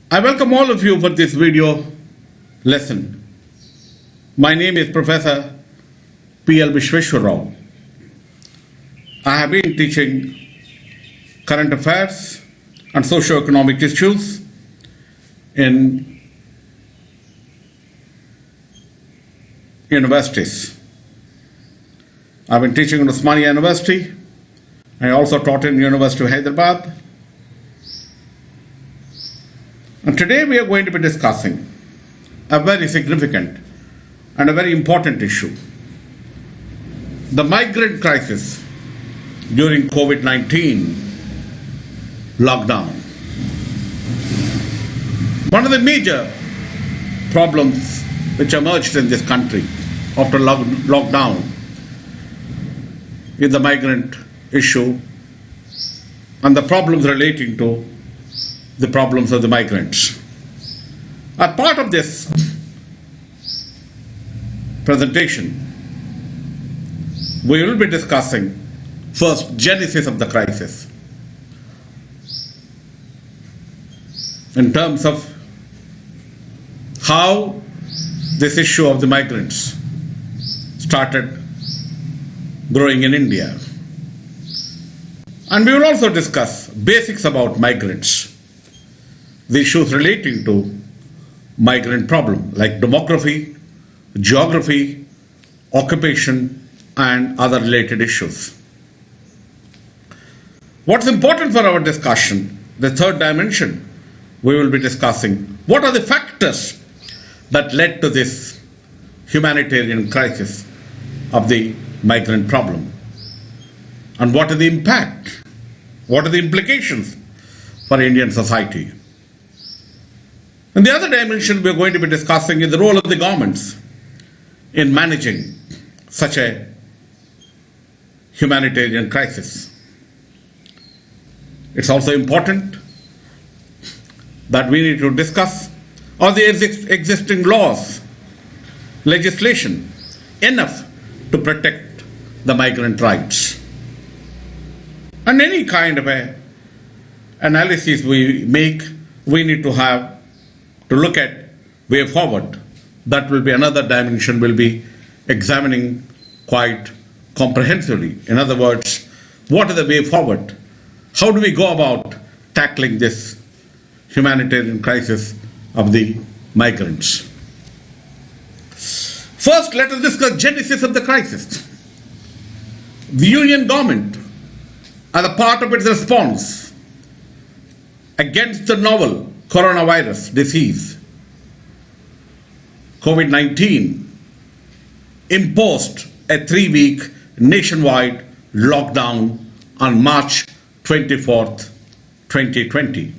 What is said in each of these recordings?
I welcome all of you for this video lesson. My name is Professor P.L. Vishweshwar Rao. I have been teaching current affairs and socio-economic issues in universities. I've been teaching in Osmania University. I also taught in University of Hyderabad. And today we are going to be discussing a very significant and a very important issue. The migrant crisis during Covid-19 lockdown. One of the major problems which emerged in this country after lockdown is the migrant issue and the problems relating to the problems of the migrants. As part of this presentation, we will be discussing first genesis of the crisis in terms of how this issue of the migrants started growing in India. And we will also discuss basics about migrants, the issues relating to migrant problem like demography, geography, occupation, and other related issues. What's important for our discussion, the third dimension, we will be discussing what are the factors that led to this humanitarian crisis of the migrant problem, and what are the impact, what are the implications for Indian society. And the other dimension we are going to be discussing is the role of the governments in managing such a humanitarian crisis. It's also important that we need to discuss are the existing laws, legislation enough to protect the migrant rights. And any kind of a analysis we make, we need to have to look at way forward. That will be another dimension we'll be examining quite comprehensively. In other words, what is the way forward? How do we go about tackling this humanitarian crisis of the migrants? First, let us discuss genesis of the crisis. The Union government, as a part of its response against the novel coronavirus disease, Covid-19, imposed a 3-week nationwide lockdown on March 24th, 2020.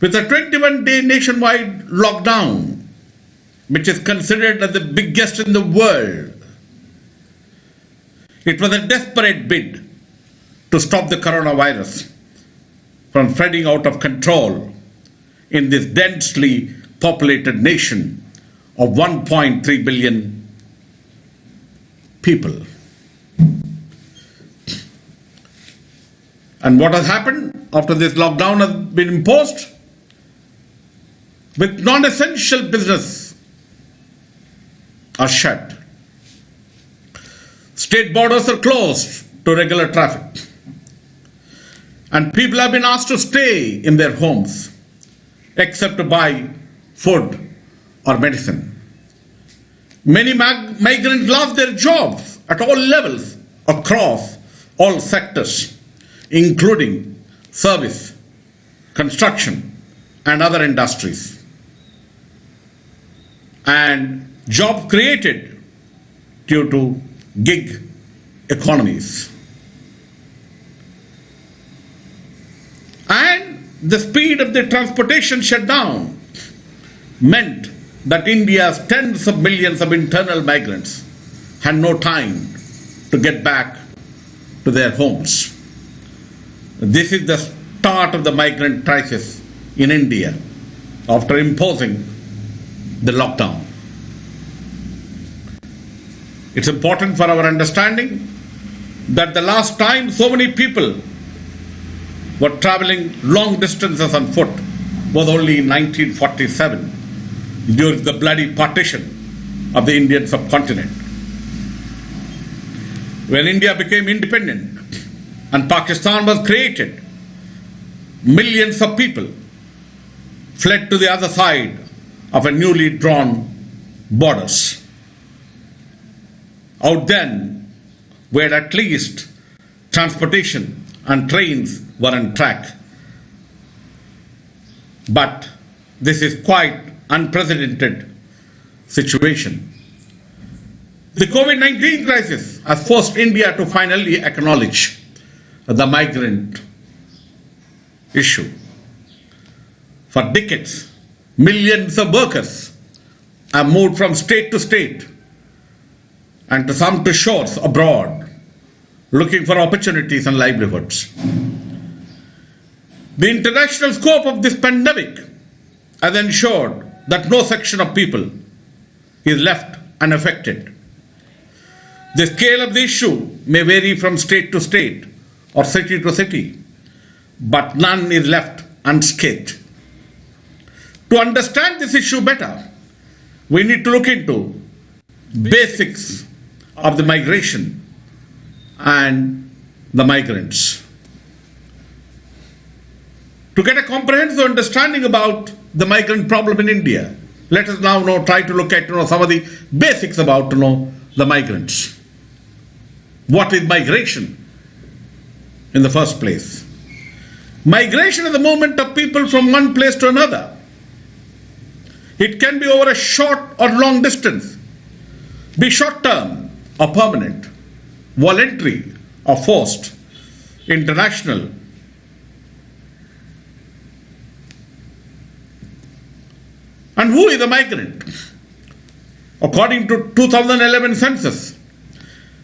With a 21-day nationwide lockdown, which is considered as the biggest in the world, it was a desperate bid to stop the coronavirus from spreading out of control in this densely populated nation of 1.3 billion people. And what has happened after this lockdown has been imposed? With non-essential business are shut. State borders are closed to regular traffic. And people have been asked to stay in their homes except to buy food or medicine. Many migrants lost their jobs at all levels across all sectors, including service, construction, and other industries. And jobs created due to gig economies. And the speed of the transportation shutdown meant that India's tens of millions of internal migrants had no time to get back to their homes. This is the start of the migrant crisis in India after imposing the lockdown. It's important for our understanding that the last time so many people were traveling long distances on foot was only in 1947, during the bloody partition of the Indian subcontinent. When India became independent and Pakistan was created, millions of people fled to the other side of a newly drawn borders. Out then, where at least transportation and trains were on track. But this is quite unprecedented situation. The Covid-19 crisis has forced India to finally acknowledge the migrant issue. For decades, millions of workers have moved from state to state and to some to shores abroad, looking for opportunities and livelihoods. The international scope of this pandemic has ensured that no section of people is left unaffected. The scale of the issue may vary from state to state or city to city, but none is left unscathed. To understand this issue better, we need to look into basics of the migration and the migrants. To get a comprehensive understanding about the migrant problem in India, let us now try to look at some of the basics about the migrants. What is migration in the first place? Migration is the movement of people from one place to another. It can be over a short or long distance, be short-term or permanent, voluntary or forced, international. And who is a migrant? According to 2011 census,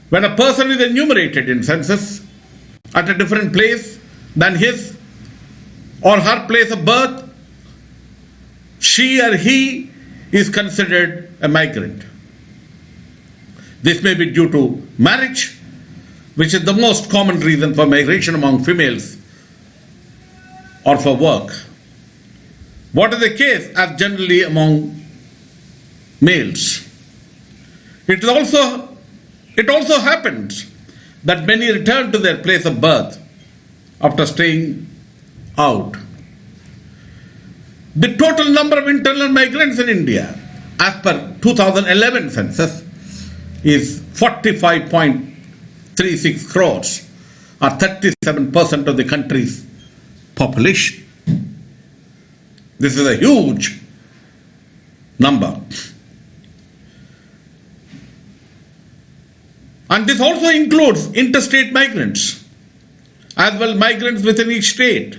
when a person is enumerated in census at a different place than his or her place of birth, she or he is considered a migrant. This may be due to marriage, which is the most common reason for migration among females, or for work. What is the case as generally among males? It also happens that many return to their place of birth after staying out. The total number of internal migrants in India, as per 2011 census, is 45.36 crores, or 37% of the country's population. This is a huge number. And this also includes interstate migrants, as well migrants within each state.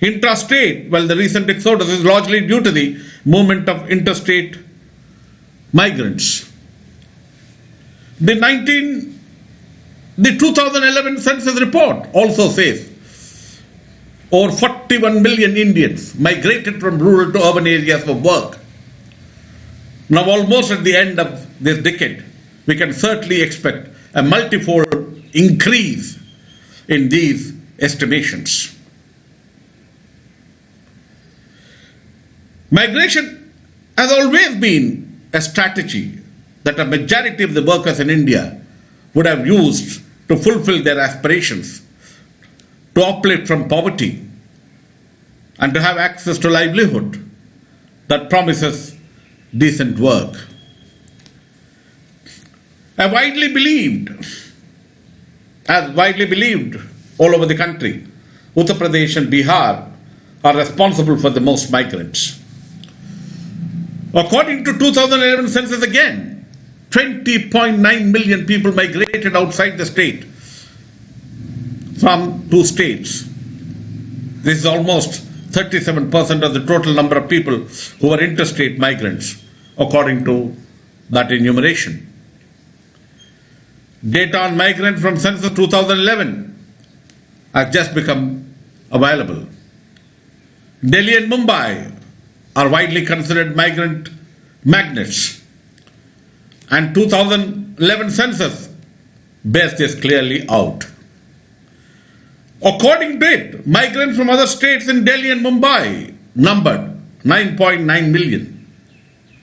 Intrastate, well, the recent exodus is largely due to the movement of interstate migrants. The 2011 census report also says over 41 million Indians migrated from rural to urban areas for work. Now, almost at the end of this decade, we can certainly expect a multifold increase in these estimations. Migration has always been a strategy that a majority of the workers in India would have used to fulfill their aspirations, to uplift from poverty, and to have access to livelihood that promises decent work. As widely believed all over the country, Uttar Pradesh and Bihar are responsible for the most migrants. According to 2011 census again, 20.9 million people migrated outside the state from two states. This is almost 37% of the total number of people who are interstate migrants, according to that enumeration. Data on migrants from census 2011 has just become available. Delhi and Mumbai are widely considered migrant magnets, and 2011 census bears this clearly out. According to it, migrants from other states in Delhi and Mumbai numbered 9.9 million,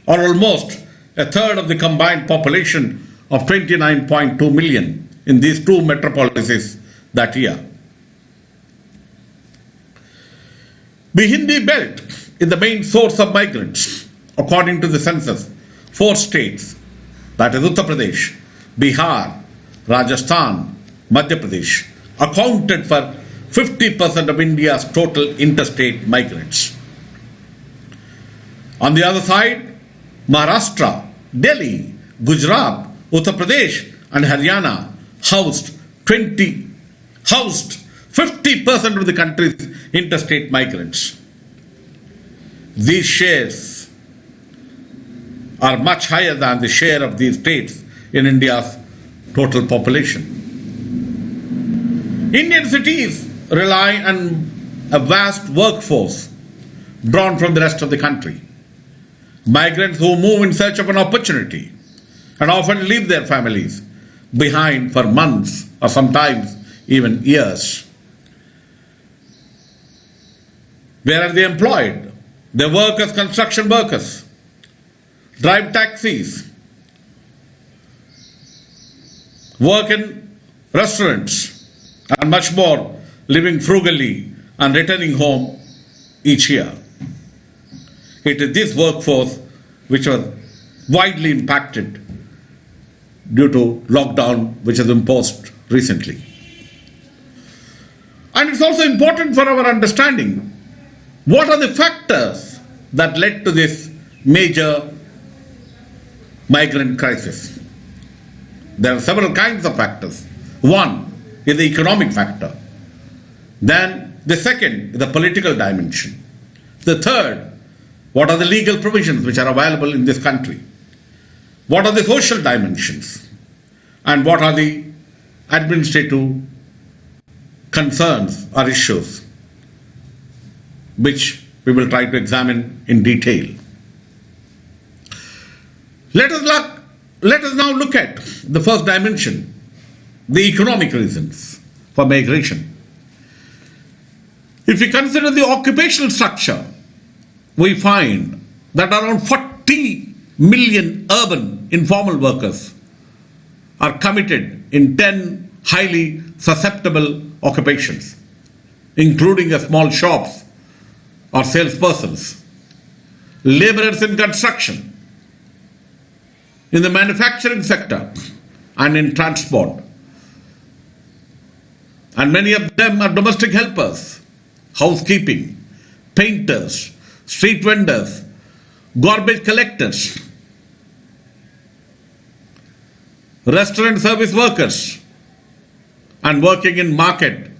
or almost a third of the combined population of 29.2 million in these two metropolises that year. The Hindi belt is the main source of migrants. According to the census, 4 states, that is Uttar Pradesh, Bihar, Rajasthan, Madhya Pradesh, accounted for 50% of India's total interstate migrants. On the other side, Maharashtra, Delhi, Gujarat, Uttar Pradesh and Haryana housed 50% of the country's interstate migrants. These shares are much higher than the share of these states in India's total population. Indian cities rely on a vast workforce drawn from the rest of the country. Migrants who move in search of an opportunity and often leave their families behind for months or sometimes even years. Where are they employed? They work as construction workers, drive taxis, work in restaurants, and much more, living frugally and returning home each year. It is this workforce which was widely impacted due to lockdown which was imposed recently. And it's also important for our understanding what are the factors that led to this major migrant crisis. There are several kinds of factors. One is the economic factor. Then the second is the political dimension. The third, what are the legal provisions which are available in this country? What are the social dimensions? And what are the administrative concerns or issues which we will try to examine in detail. Let us now look at the first dimension, the economic reasons for migration. If we consider the occupational structure, we find that around 40 million urban informal workers are committed in 10 highly susceptible occupations, including small shops or salespersons, laborers in construction, in the manufacturing sector, and in transport. And many of them are domestic helpers, housekeeping, painters, street vendors, garbage collectors, restaurant service workers, and working in market,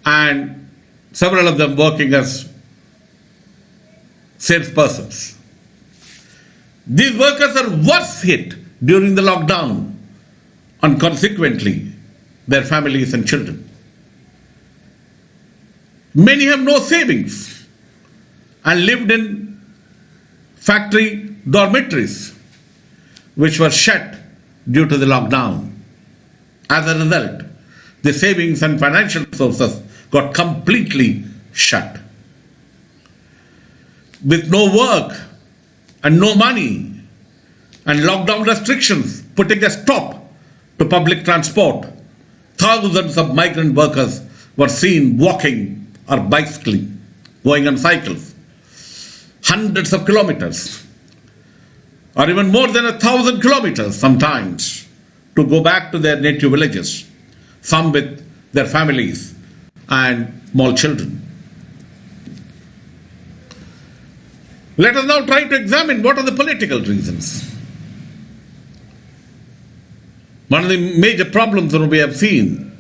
and several of them working as salespersons. These workers are worse hit during the lockdown, and consequently their families and children. Many have no savings and lived in factory dormitories which were shut due to the lockdown. As a result, the savings and financial sources got completely shut. With no work and no money and lockdown restrictions putting a stop to public transport, thousands of migrant workers were seen walking or bicycling, going on cycles, hundreds of kilometers, or even more than 1,000 kilometers sometimes, to go back to their native villages, some with their families and small children. Let us now try to examine what are the political reasons. One of the major problems that we have seen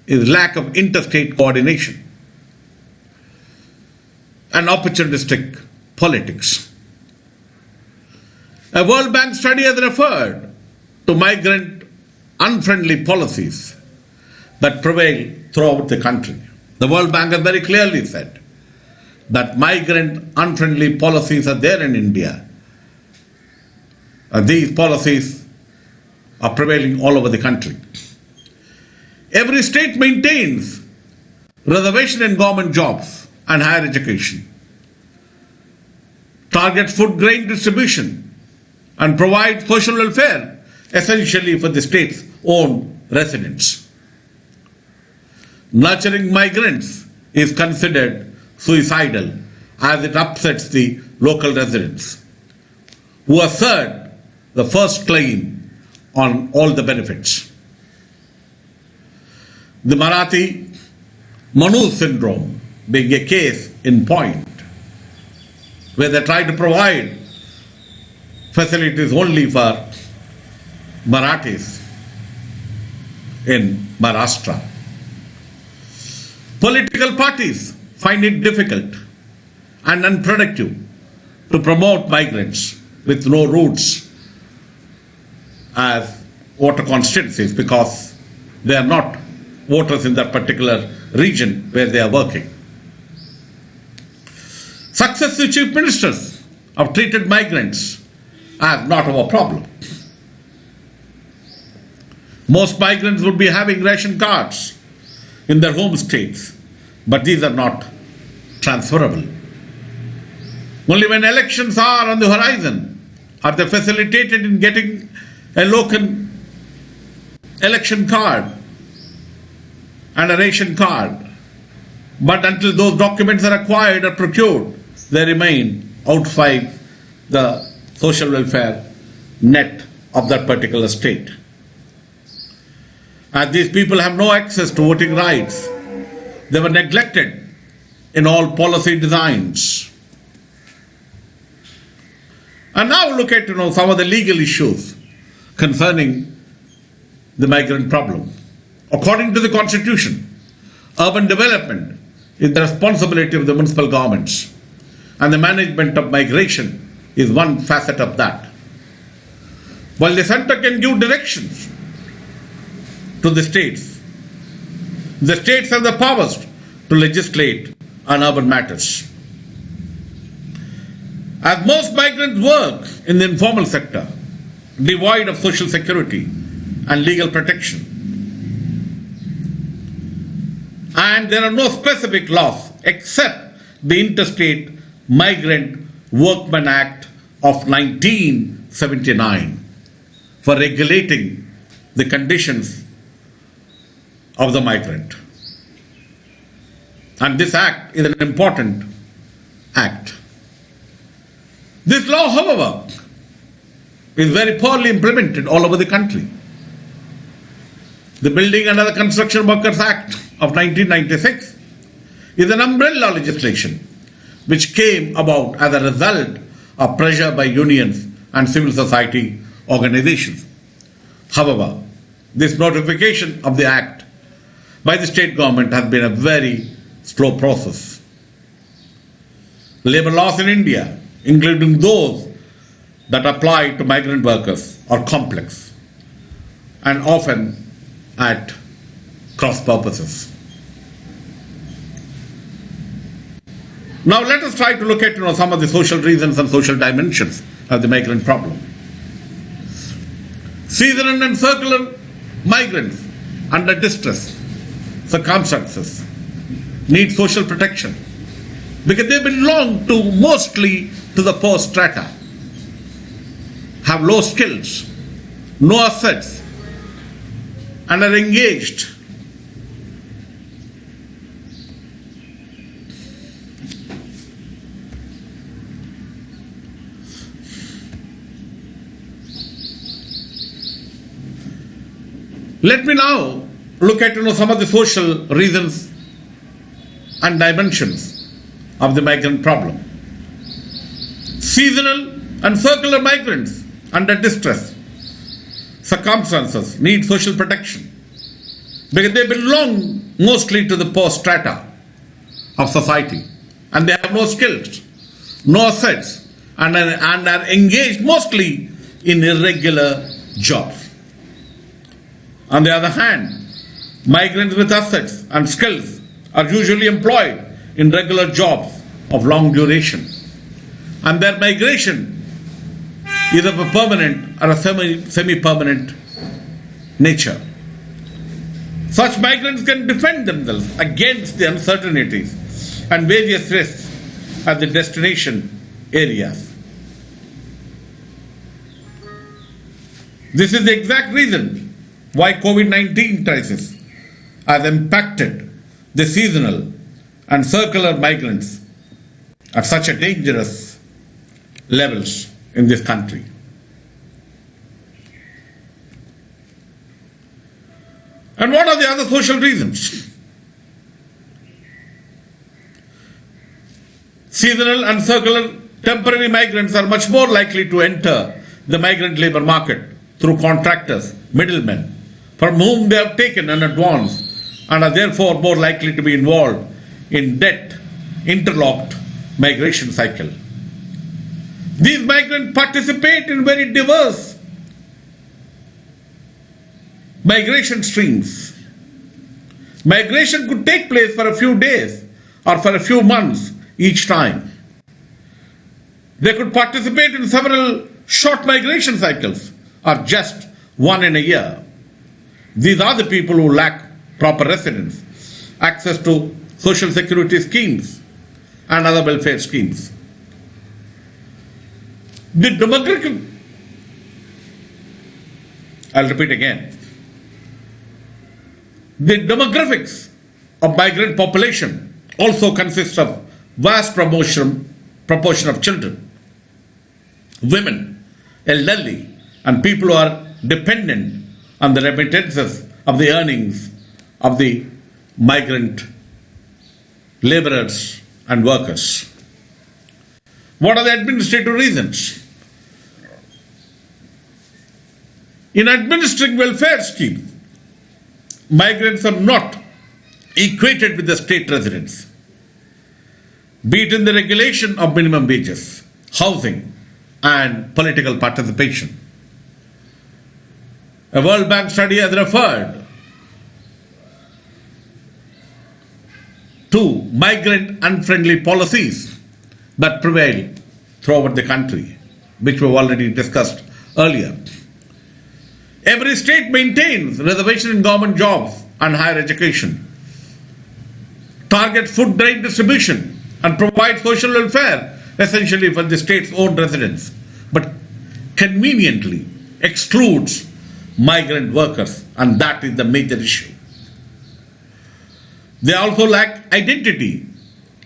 is lack of interstate coordination and opportunistic politics. A World Bank study has referred to migrant unfriendly policies that prevail throughout the country. The World Bank has very clearly said that migrant unfriendly policies are there in India. These policies are prevailing all over the country. Every state maintains reservation in government jobs and higher education, targets food grain distribution, and provides social welfare essentially for the state's own residents. Nurturing migrants is considered suicidal as it upsets the local residents who assert the first claim on all the benefits. The Marathi Manu syndrome being a case in point, where they try to provide facilities only for Marathis in Maharashtra. Political parties find it difficult and unproductive to promote migrants with no roots as voter constituencies because they are not voters in that particular region where they are working. Successive chief ministers have treated migrants as not our problem. Most migrants would be having ration cards in their home states, but these are not transferable. Only when elections are on the horizon are they facilitated in getting a local election card and a ration card. But until those documents are acquired or procured, they remain outside the social welfare net of that particular state. As these people have no access to voting rights, they were neglected in all policy designs. And now look at some of the legal issues concerning the migrant problem. According to the Constitution, urban development is the responsibility of the municipal governments, and the management of migration is one facet of that. While the center can give directions to the states have the powers to legislate on urban matters. As most migrants work in the informal sector, devoid of social security and legal protection, and there are no specific laws except the Interstate Migrant Workmen Act of 1979 for regulating the conditions of the migrant. And this act is an important act. This law, however, is very poorly implemented all over the country. The Building and Other Construction Workers Act of 1996 is an umbrella legislation which came about as a result of pressure by unions and civil society organizations. However, this notification of the act by the state government has been a very slow process. Labor laws in India, including those that apply to migrant workers, are complex and often at cross purposes. Now let us try to look at some of the social reasons and social dimensions of the migrant problem. Seasonal and circular migrants under distress circumstances need social protection because they belong mostly to the poor strata, have low skills, no assets, and are engaged Let me now look at some of the social reasons and dimensions of the migrant problem. Seasonal and circular migrants under distress circumstances need social protection because they belong mostly to the poor strata of society and they have no skills, no assets, and are engaged mostly in irregular jobs. On the other hand, migrants with assets and skills are usually employed in regular jobs of long duration, and their migration is of a permanent or a semi-permanent nature. Such migrants can defend themselves against the uncertainties and various risks at the destination areas. This is the exact reason why COVID-19 crisis has impacted the seasonal and circular migrants at such a dangerous levels in this country. And what are the other social reasons? Seasonal and circular temporary migrants are much more likely to enter the migrant labor market through contractors, middlemen, from whom they have taken an advance and are therefore more likely to be involved in debt, interlocked migration cycle. These migrants participate in very diverse migration streams. Migration could take place for a few days or for a few months each time. They could participate in several short migration cycles or just one in a year. These are the people who lack proper residence, access to social security schemes and other welfare schemes. The demographic, I'll repeat again, the demographics of migrant population also consists of vast proportion of children, women, elderly, and people who are dependent on the remittances of the earnings of the migrant laborers and workers. What are the administrative reasons? In administering welfare schemes, migrants are not equated with the state residents, be it in the regulation of minimum wages, housing, and political participation. A World Bank study has referred to migrant unfriendly policies that prevail throughout the country, which we've already discussed earlier. Every state maintains reservation in government jobs and higher education, target food grain distribution, and provide social welfare essentially for the state's own residents, but conveniently excludes migrant workers, and that is the major issue. They also lack identity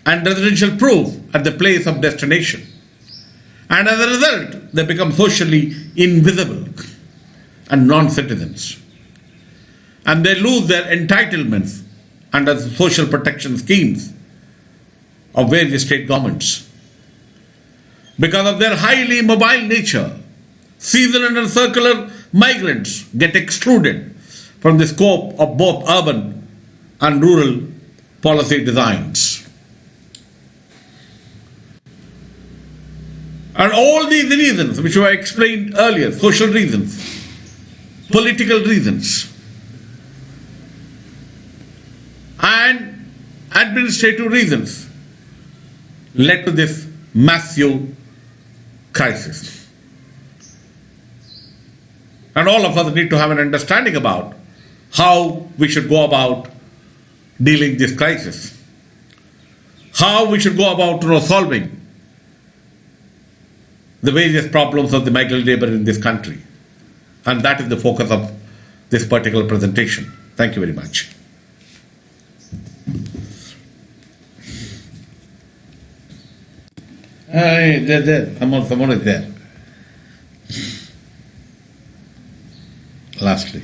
and residential proof at the place of destination, and as a result, they become socially invisible and non-citizens, and they lose their entitlements under the social protection schemes of various state governments. Because of their highly mobile nature, seasonal and circular migrants get excluded from the scope of both urban and rural policy designs. And all these reasons, which I explained earlier, social reasons, political reasons, and administrative reasons, led to this massive crisis. And all of us need to have an understanding about how we should go about dealing this crisis, how we should go about solving the various problems of the migrant labor in this country. And that is the focus of this particular presentation. Thank you very much. There. Someone is there. Lastly.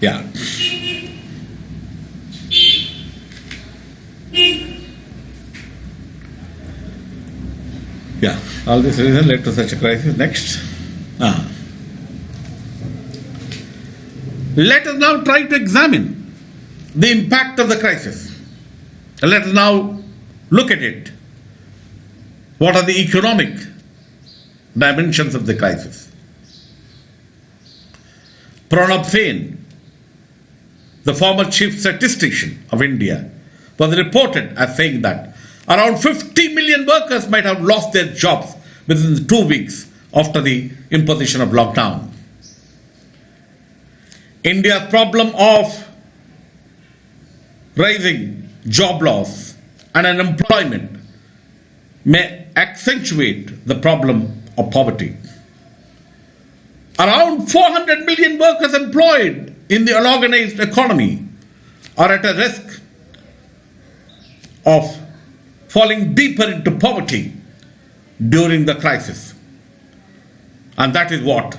Yeah. Yeah. All this reason led to such a crisis. Next. Let us now try to examine the impact of the crisis. Let us now look at it. What are the economic dimensions of the crisis? Pranab Sen, the former chief statistician of India, was reported as saying that around 50 million workers might have lost their jobs within 2 weeks after the imposition of lockdown. India's problem of rising job loss and unemployment may accentuate the problem of poverty. Around 400 million workers employed in the unorganized economy are at a risk of falling deeper into poverty during the crisis. And that is what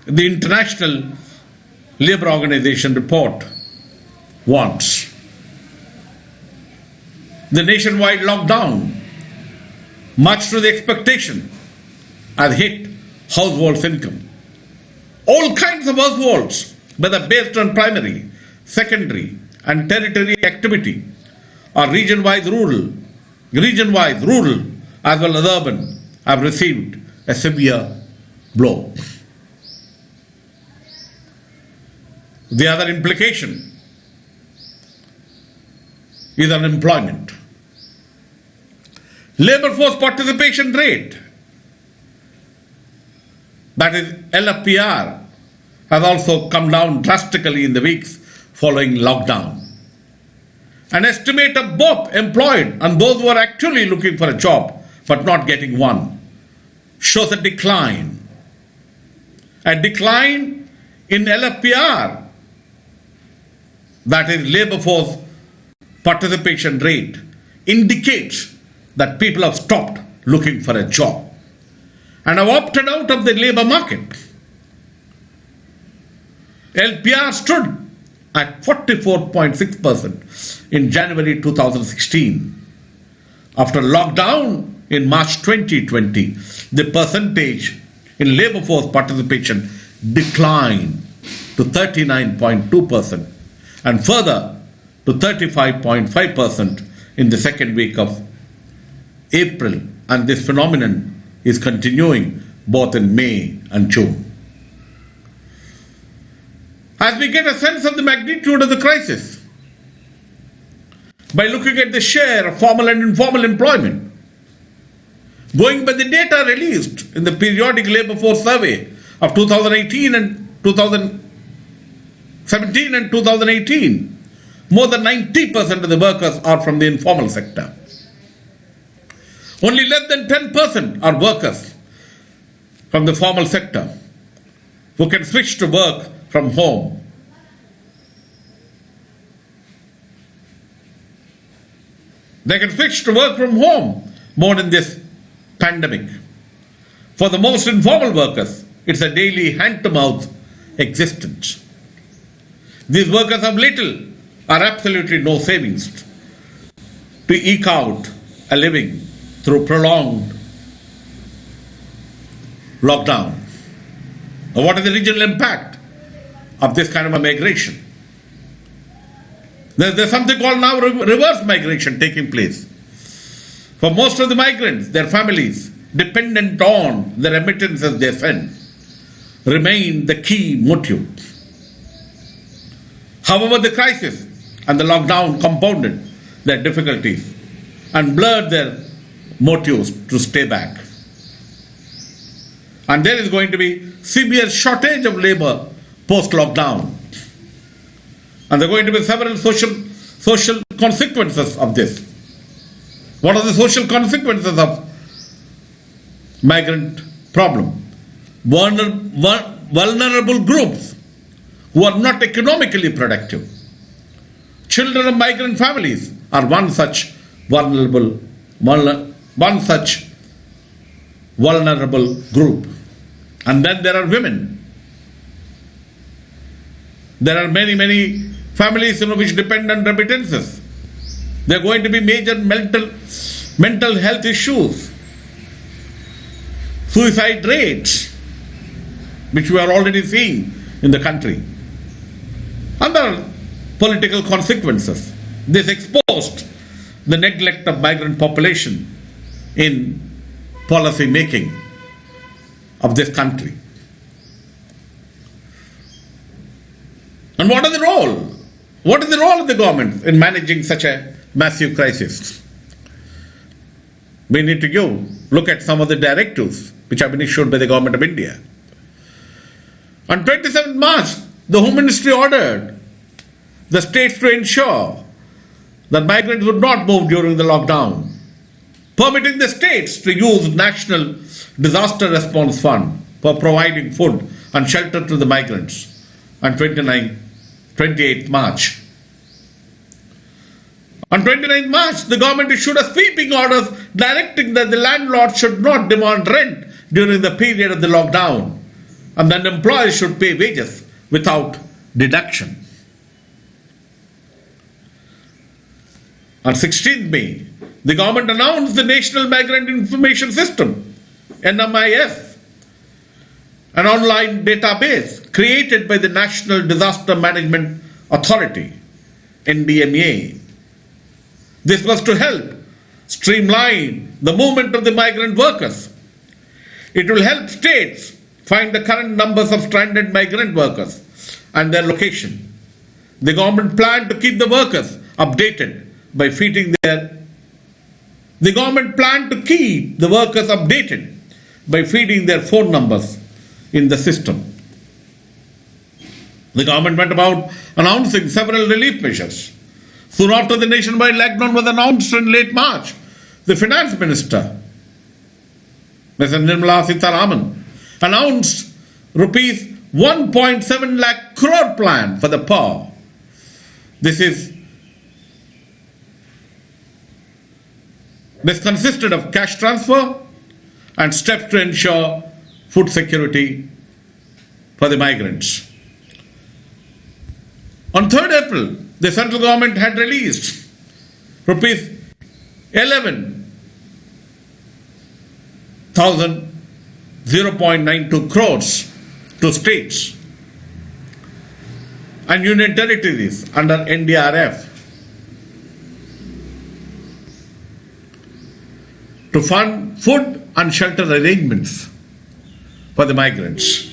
the International Labour Organization report wants. The nationwide lockdown, much to the expectation, has hit households' income. All kinds of households, whether based on primary, secondary, and tertiary activity, or region-wise rural, as well as urban, have received a severe blow. The other implication is unemployment. Labour force participation rate, that is LFPR, has also come down drastically in the weeks following lockdown. An estimate of both employed and those who are actually looking for a job but not getting one shows a decline. A decline in LFPR, that is labour force participation rate, indicates that people have stopped looking for a job and have opted out of the labour market. LPR stood at 44.6% in January 2016. After lockdown in March 2020, the percentage in labour force participation declined to 39.2% and further to 35.5% in the second week of April, and this phenomenon is continuing both in May and June. As we get a sense of the magnitude of the crisis by looking at the share of formal and informal employment, going by the data released in the periodic labour force survey of 2017 and 2018, more than 90% of the workers are from the informal sector. Only less than 10% are workers from the formal sector who can switch to work from home. They can switch to work from home more in this pandemic. For the most informal workers, it's a daily hand-to-mouth existence. These workers have little or absolutely no savings to eke out a living through prolonged lockdown. Now, what is the regional impact of this kind of a migration? There's something called now reverse migration taking place. For most of the migrants, their families, dependent on the remittances they send, remain the key motive. However, the crisis and the lockdown compounded their difficulties and blurred their motives to stay back. And there is going to be severe shortage of labour post-lockdown. And there are going to be several social consequences of this. What are the social consequences of migrant problem? Vulnerable groups who are not economically productive. Children of migrant families are one such vulnerable group. And then there are women. There are many families which depend on remittances. There are going to be major mental health issues, suicide rates, which we are already seeing in the country. And there are political consequences. This exposed the neglect of migrant population in policy making of this country. And what is the role? What is the role of the government in managing such a massive crisis? We need to look at some of the directives which have been issued by the government of India. On 27th March, the Home Ministry ordered the states to ensure that migrants would not move during the lockdown, permitting the states to use National Disaster Response Fund for providing food and shelter to the migrants on 28th March. On 29th March, the government issued a sweeping order directing that the landlord should not demand rent during the period of the lockdown, and then employees should pay wages without deduction. On 16th May, the government announced the National Migrant Information System, NMIS, an online database created by the National Disaster Management Authority, NDMA. This was to help streamline the movement of the migrant workers. It will help states find the current numbers of stranded migrant workers and their location. The government planned to keep the workers updated by feeding their phone numbers in the system. The government went about announcing several relief measures. Soon after the nationwide lockdown was announced in late March, the Finance Minister, Ms. Nirmala Sitharaman, announced rupees 1.7 lakh crore plan for the poor. This consisted of cash transfer and steps to ensure food security for the migrants. On 3rd April, the central government had released rupees 11,092 crores to states and union territories under NDRF to fund food and shelter arrangements for the migrants.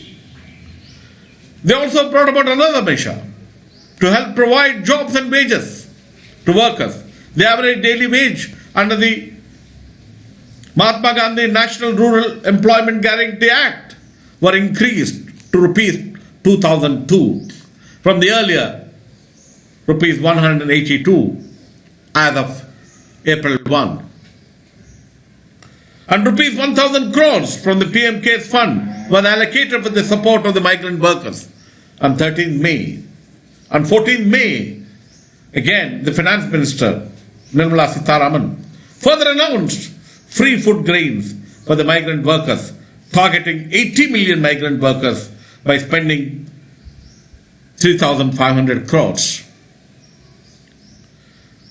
They also brought about another measure to help provide jobs and wages to workers. The average daily wage under the Mahatma Gandhi National Rural Employment Guarantee Act were increased to rupees 2002 from the earlier rupees 182 as of April 1. And rupees 1,000 crores from the PM CARES fund was allocated for the support of the migrant workers on 13th May. On 14th May, again, the Finance Minister, Nirmala Sitharaman, further announced free food grains for the migrant workers, targeting 80 million migrant workers by spending 3,500 crores.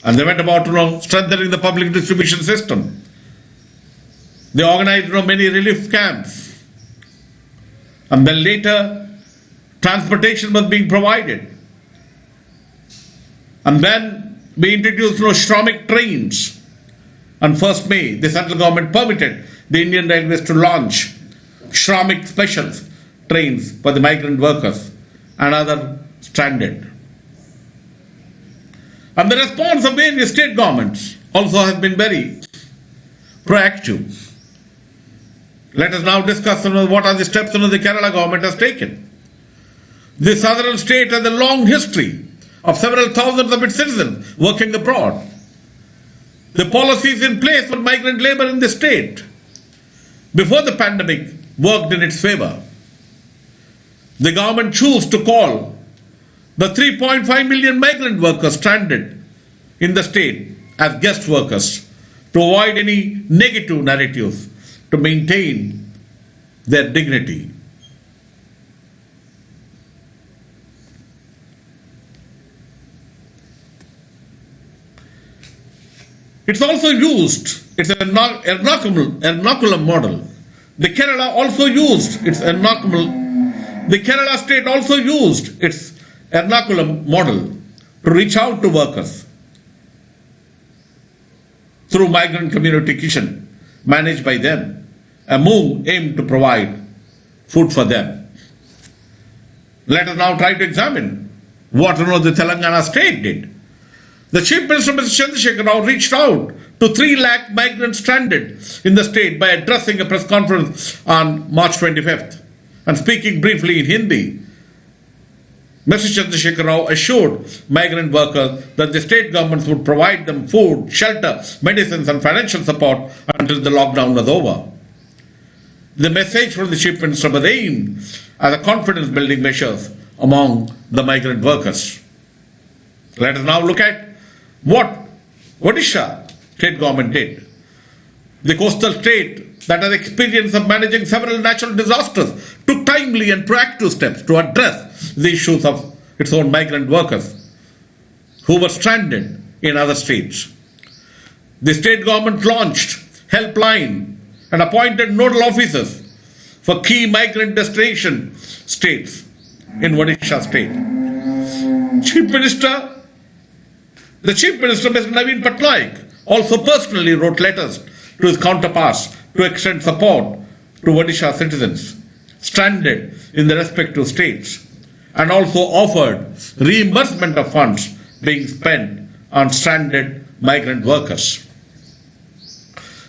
And they went about strengthening the public distribution system. They organized many relief camps. And then later, transportation was being provided. And then we introduced Shramik trains. On 1st May, the central government permitted the Indian Railways to launch Shramik special trains for the migrant workers and other stranded. And the response of various state governments also has been very proactive. Let us now discuss what are the steps the Kerala government has taken. The southern state has a long history of several thousands of its citizens working abroad. The policies in place for migrant labor in the state before the pandemic worked in its favor. The government chose to call the 3.5 million migrant workers stranded in the state as guest workers to avoid any negative narratives, to maintain their dignity. It's also used, it's an ernaculum model. The Kerala state also used its ernaculum model to reach out to workers through migrant community kitchen managed by them, a move aimed to provide food for them. Let us now try to examine what the Telangana state did. The Chief Minister, Mr. Chandrasekhar Rao, reached out to 3 lakh migrants stranded in the state by addressing a press conference on March 25th. and speaking briefly in Hindi, Mr. Chandrasekhar Rao assured migrant workers that the state governments would provide them food, shelter, medicines and financial support until the lockdown was over. The message from the Chief Minister was aimed at the confidence-building measures among the migrant workers. Let us now look at what Odisha state government did. The coastal state that has experience of managing several natural disasters took timely and proactive steps to address the issues of its own migrant workers who were stranded in other states. The state government launched helpline and appointed nodal officers for key migrant destination states in Odisha state. The Chief Minister, Mr. Naveen Patnaik, also personally wrote letters to his counterparts to extend support to Odisha citizens stranded in the respective states, and also offered reimbursement of funds being spent on stranded migrant workers.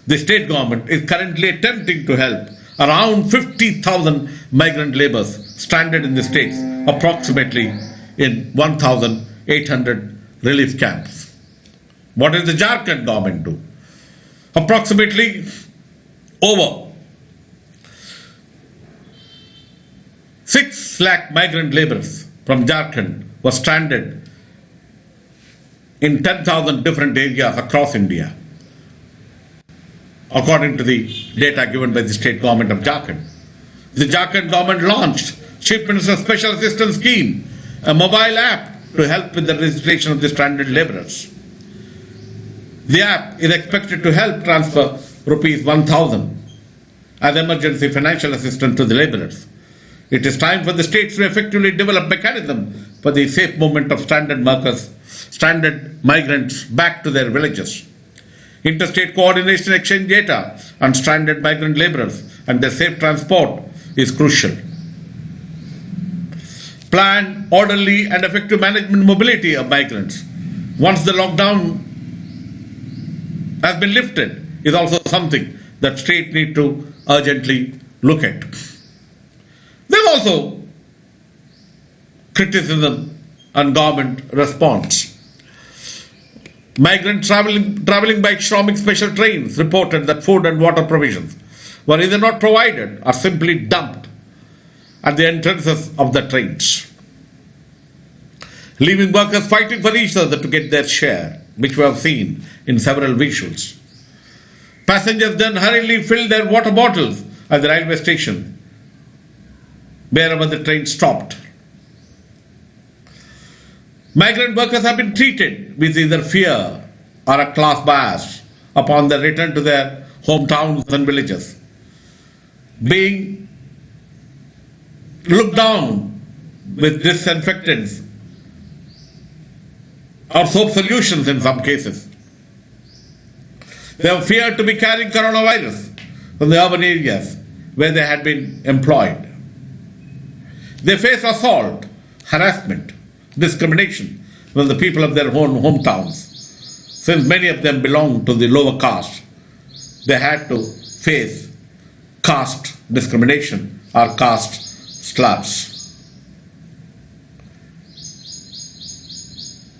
The state government is currently attempting to help around 50,000 migrant laborers stranded in the states, approximately in 1,800 relief camps. What does the Jharkhand government do? Approximately over 6 lakh migrant laborers from Jharkhand were stranded in 10,000 different areas across India, according to the data given by the state government of Jharkhand. The Jharkhand government launched Chief Minister's Special Assistance Scheme, a mobile app to help with the registration of the stranded laborers. The app is expected to help transfer rupees 1,000 as emergency financial assistance to the laborers. It is time for the states to effectively develop mechanism for the safe movement of stranded workers, stranded migrants back to their villages. Interstate coordination exchange data on stranded migrant laborers and their safe transport is crucial. Planned, orderly and effective management mobility of migrants once the lockdown has been lifted is also something that states need to urgently look at. There's also criticism on government response. Migrants traveling by Shramik special trains reported that food and water provisions were either not provided or simply dumped at the entrances of the trains, leaving workers fighting for each other to get their share, which we have seen in several visuals. Passengers then hurriedly filled their water bottles at the railway station wherever the train stopped. Migrant workers have been treated with either fear or a class bias upon their return to their hometowns and villages, being looked down with disinfectants or soap solutions in some cases. They have feared to be carrying coronavirus from the urban areas where they had been employed. They face assault, harassment, discrimination from the people of their own hometowns. Since many of them belong to the lower caste, they had to face caste discrimination or caste slurs.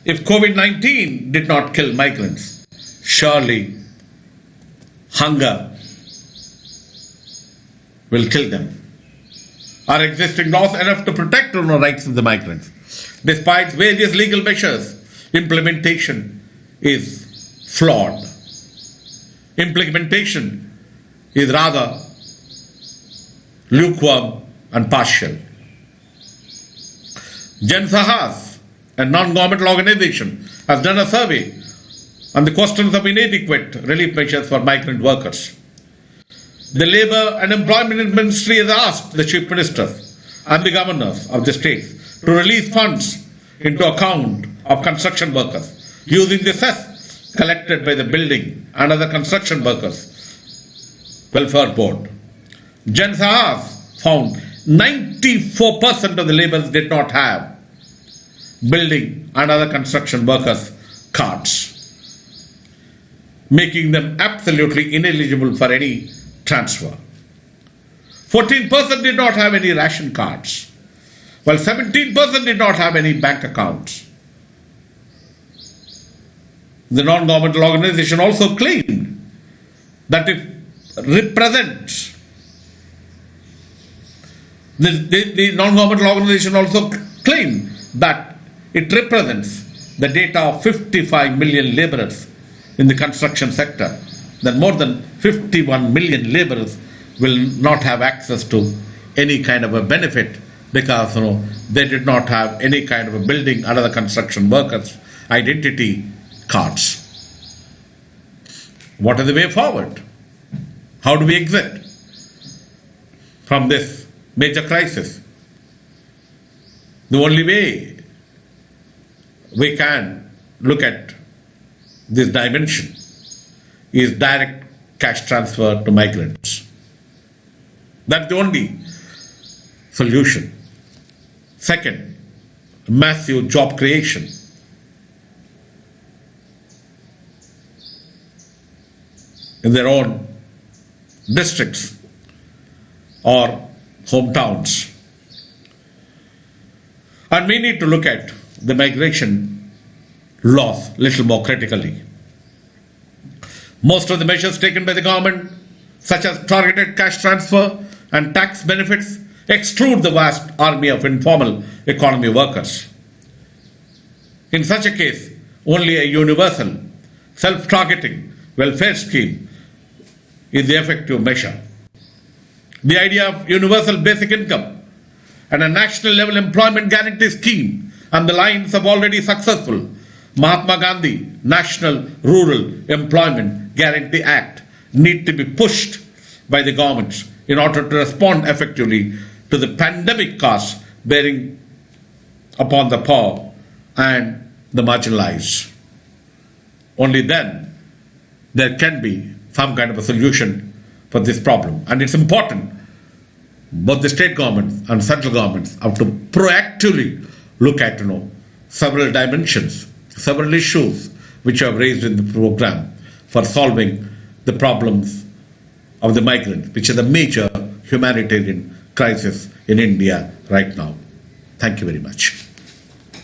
If COVID-19 did not kill migrants, surely hunger will kill them. Our existing laws are enough to protect the rights of the migrants. Despite various legal measures, implementation is flawed. Implementation is rather lukewarm and partial. Jansahas, a non-governmental organization, has done a survey on the questions of inadequate relief measures for migrant workers. The Labour and Employment Ministry has asked the Chief Ministers and the governors of the states to release funds into account of construction workers using the cess collected by the Building and Other Construction Workers Welfare Board. Jansahas found 94% of the labourers did not have building and other construction workers cards, making them absolutely ineligible for any transfer. 14% did not have any ration cards, while 17% did not have any bank accounts. The non-governmental organization also claimed that it represents, the non-governmental organization also claimed that it represents the data of 55 million laborers in the construction sector, that more than 51 million laborers will not have access to any kind of a benefit because they did not have any kind of a building under the construction workers' identity cards. What is the way forward? How do we exit from this major crisis? The only way we can look at this dimension is direct cash transfer to migrants. That's the only solution. Second, massive job creation. In their own districts or hometowns. And we need to look at the migration laws a little more critically. Most of the measures taken by the government, such as targeted cash transfer and tax benefits, exclude the vast army of informal economy workers. In such a case, only a universal, self-targeting welfare scheme is the effective measure. The idea of universal basic income and a national level employment guarantee scheme on the lines of already successful Mahatma Gandhi National Rural Employment Guarantee Act need to be pushed by the governments in order to respond effectively to the pandemic costs bearing upon the poor and the marginalized. Only then there can be some kind of a solution for this problem. And it's important both the state governments and central governments have to proactively look at several dimensions, several issues which are raised in the program for solving the problems of the migrants, which is a major humanitarian crisis in India right now. Thank you very much.